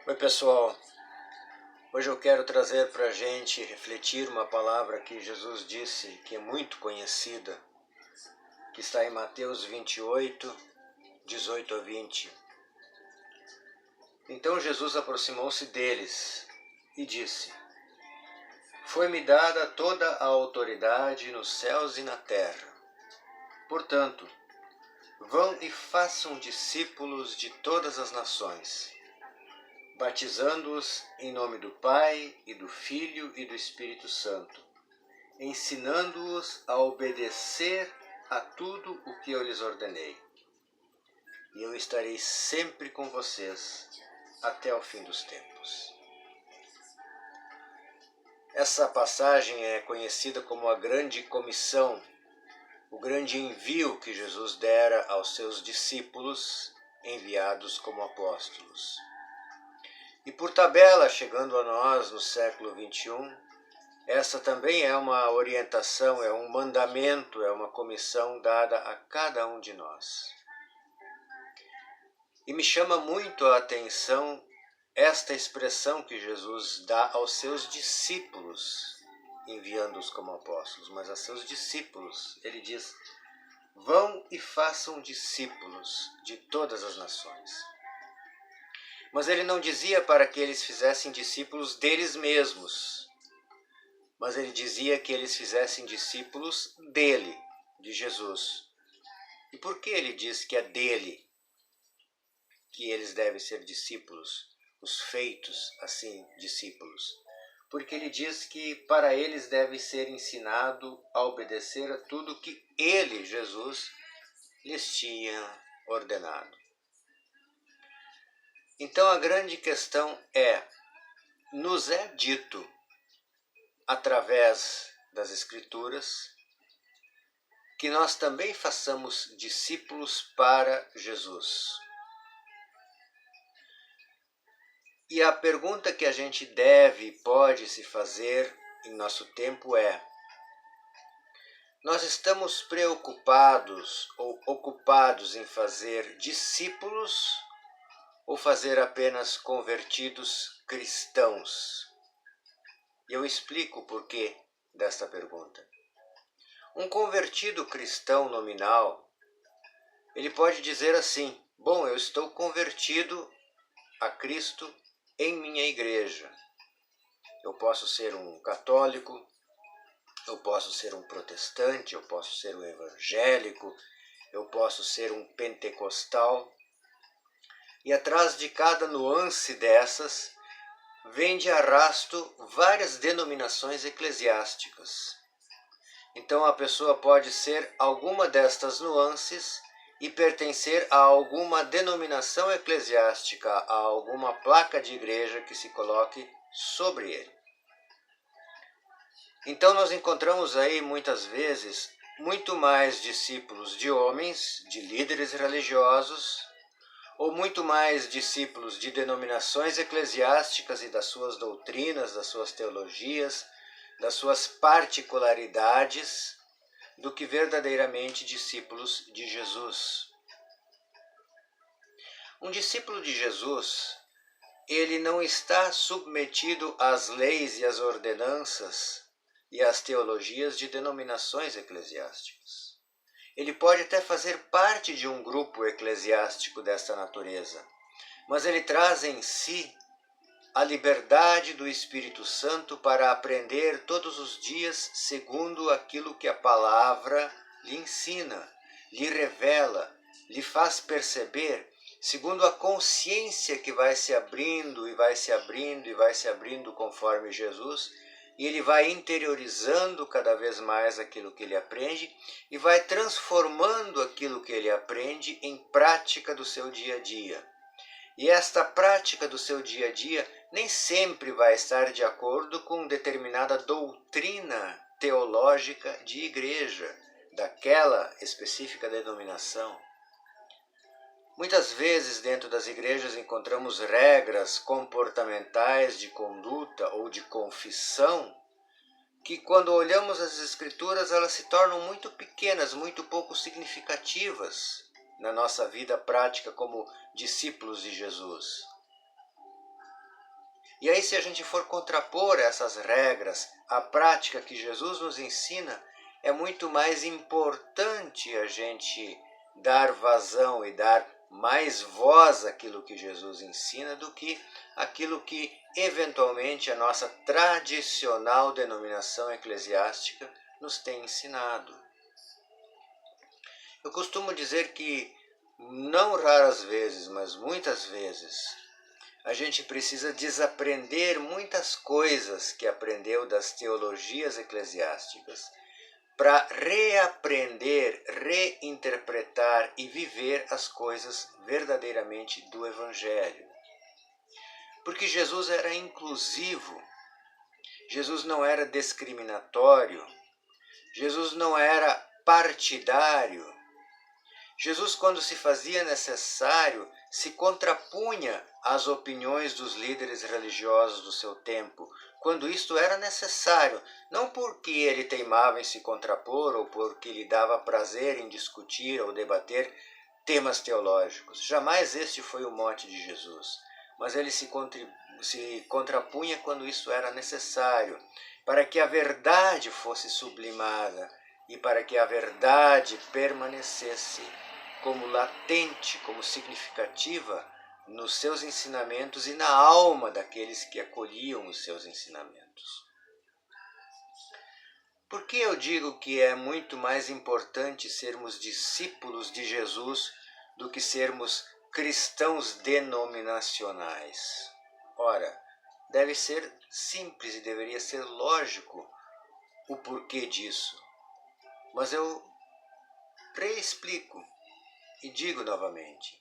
Oi pessoal, hoje eu quero trazer para a gente refletir uma palavra que Jesus disse, que é muito conhecida, que está em Mateus 28, 18 a 20. Então Jesus aproximou-se deles e disse: Foi-me dada toda a autoridade nos céus e na terra. Portanto, vão e façam discípulos de todas as nações, batizando-os em nome do Pai, e do Filho e do Espírito Santo, ensinando-os a obedecer a tudo o que eu lhes ordenei. E eu estarei sempre com vocês até o fim dos tempos. Essa passagem é conhecida como a Grande Comissão, o grande envio que Jesus dera aos seus discípulos enviados como apóstolos. E por tabela, chegando a nós no século XXI, essa também é uma orientação, é um mandamento, é uma comissão dada a cada um de nós. E me chama muito a atenção esta expressão que Jesus dá aos seus discípulos, enviando-os como apóstolos, mas a seus discípulos. Ele diz: vão e façam discípulos de todas as nações. Mas ele não dizia para que eles fizessem discípulos deles mesmos, mas ele dizia que eles fizessem discípulos dele, de Jesus. E por que ele diz que é dele que eles devem ser discípulos, os feitos assim discípulos? Porque ele diz que para eles deve ser ensinado a obedecer a tudo que ele, Jesus, lhes tinha ordenado. Então a grande questão é, nos é dito através das Escrituras que nós também façamos discípulos para Jesus. E a pergunta que a gente deve e pode se fazer em nosso tempo é: nós estamos preocupados ou ocupados em fazer discípulos ou fazer apenas convertidos cristãos? E eu explico o porquê desta pergunta. Um convertido cristão nominal, ele pode dizer assim: bom, eu estou convertido a Cristo em minha igreja. Eu posso ser um católico, eu posso ser um protestante, eu posso ser um evangélico, eu posso ser um pentecostal. E atrás de cada nuance dessas, vem de arrasto várias denominações eclesiásticas. Então a pessoa pode ser alguma destas nuances e pertencer a alguma denominação eclesiástica, a alguma placa de igreja que se coloque sobre ele. Então nós encontramos aí muitas vezes muito mais discípulos de homens, de líderes religiosos, ou muito mais discípulos de denominações eclesiásticas e das suas doutrinas, das suas teologias, das suas particularidades, do que verdadeiramente discípulos de Jesus. Um discípulo de Jesus, ele não está submetido às leis e às ordenanças e às teologias de denominações eclesiásticas. Ele pode até fazer parte de um grupo eclesiástico desta natureza, mas ele traz em si a liberdade do Espírito Santo para aprender todos os dias segundo aquilo que a palavra lhe ensina, lhe revela, lhe faz perceber, segundo a consciência que vai se abrindo e vai se abrindo e vai se abrindo conforme Jesus, e ele vai interiorizando cada vez mais aquilo que ele aprende e vai transformando aquilo que ele aprende em prática do seu dia a dia. E esta prática do seu dia a dia nem sempre vai estar de acordo com determinada doutrina teológica de igreja, daquela específica denominação. Muitas vezes dentro das igrejas encontramos regras comportamentais de conduta ou de confissão que, quando olhamos as Escrituras, elas se tornam muito pequenas, muito pouco significativas na nossa vida prática como discípulos de Jesus. E aí, se a gente for contrapor essas regras à prática que Jesus nos ensina, é muito mais importante a gente dar vazão e dar mais voz àquilo que Jesus ensina do que aquilo que eventualmente a nossa tradicional denominação eclesiástica nos tem ensinado. Eu costumo dizer que, não raras vezes, mas muitas vezes, a gente precisa desaprender muitas coisas que aprendeu das teologias eclesiásticas para reaprender, reinterpretar e viver as coisas verdadeiramente do Evangelho. Porque Jesus era inclusivo, Jesus não era discriminatório, Jesus não era partidário. Jesus, quando se fazia necessário, se contrapunha às opiniões dos líderes religiosos do seu tempo, quando isto era necessário, não porque ele teimava em se contrapor ou porque lhe dava prazer em discutir ou debater temas teológicos. Jamais este foi o mote de Jesus, mas ele se contrapunha quando isso era necessário, para que a verdade fosse sublimada e para que a verdade permanecesse como latente, como significativa nos seus ensinamentos e na alma daqueles que acolhiam os seus ensinamentos. Por que eu digo que é muito mais importante sermos discípulos de Jesus do que sermos cristãos denominacionais? Ora, deve ser simples e deveria ser lógico o porquê disso. Mas eu reexplico e digo novamente.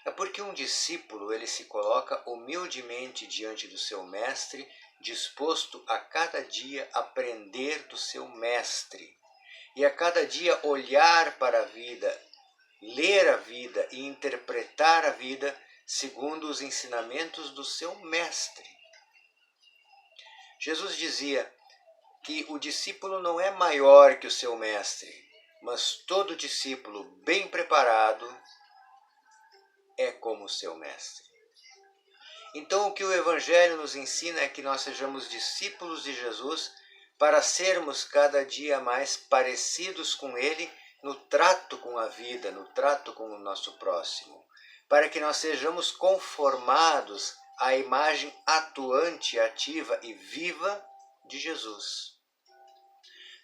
É porque um discípulo ele se coloca humildemente diante do seu mestre, disposto a cada dia aprender do seu mestre e a cada dia olhar para a vida, ler a vida e interpretar a vida segundo os ensinamentos do seu mestre. Jesus dizia que o discípulo não é maior que o seu mestre, mas todo discípulo bem preparado é como o seu mestre. Então, o que o Evangelho nos ensina é que nós sejamos discípulos de Jesus para sermos cada dia mais parecidos com Ele no trato com a vida, no trato com o nosso próximo, para que nós sejamos conformados à imagem atuante, ativa e viva de Jesus.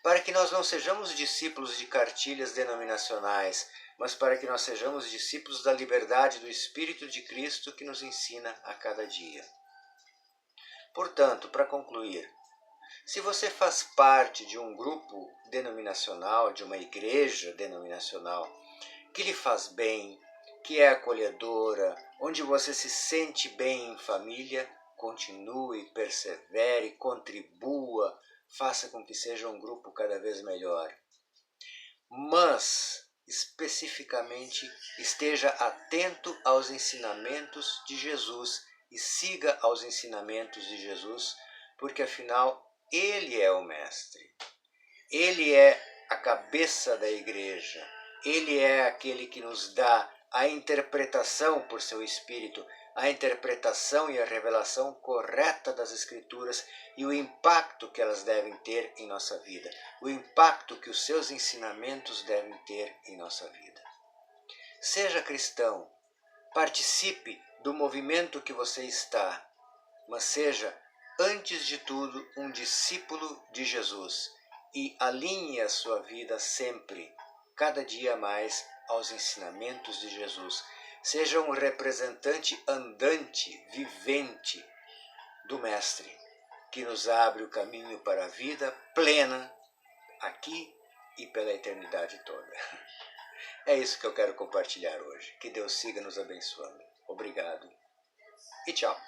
Para que nós não sejamos discípulos de cartilhas denominacionais, mas para que nós sejamos discípulos da liberdade do Espírito de Cristo que nos ensina a cada dia. Portanto, para concluir, se você faz parte de um grupo denominacional, de uma igreja denominacional, que lhe faz bem, que é acolhedora, onde você se sente bem em família, continue, persevere, contribua, faça com que seja um grupo cada vez melhor. Mas, especificamente, esteja atento aos ensinamentos de Jesus e siga aos ensinamentos de Jesus, porque afinal Ele é o Mestre. Ele é a cabeça da igreja. Ele é aquele que nos dá a interpretação por seu Espírito, a interpretação e a revelação correta das Escrituras e o impacto que elas devem ter em nossa vida, o impacto que os seus ensinamentos devem ter em nossa vida. Seja cristão, participe do movimento que você está, mas seja, antes de tudo, um discípulo de Jesus e alinhe a sua vida sempre, cada dia mais, aos ensinamentos de Jesus. Seja um representante andante, vivente do Mestre, que nos abre o caminho para a vida plena, aqui e pela eternidade toda. É isso que eu quero compartilhar hoje. Que Deus siga nos abençoando. Obrigado e tchau.